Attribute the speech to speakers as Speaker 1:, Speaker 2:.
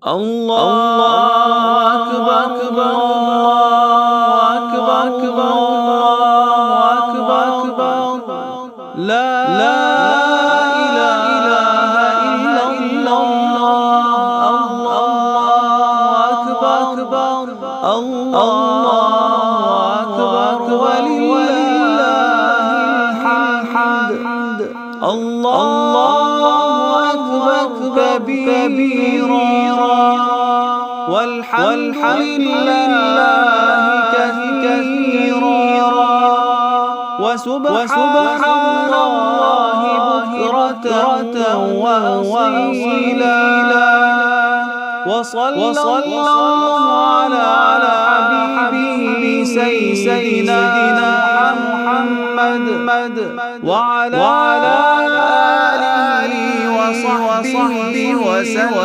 Speaker 1: الله أكبر الله أكبر الله أكبر لا إله إلا الله الله أكبر الله أكبر ولله الحمد الله أكبر كبيرا والحمد لله كثيرا وسبحان الله بكرة وأصيلا وصلى الله على حبيبه سيدنا محمد وعلى آله وصحبه وسلم.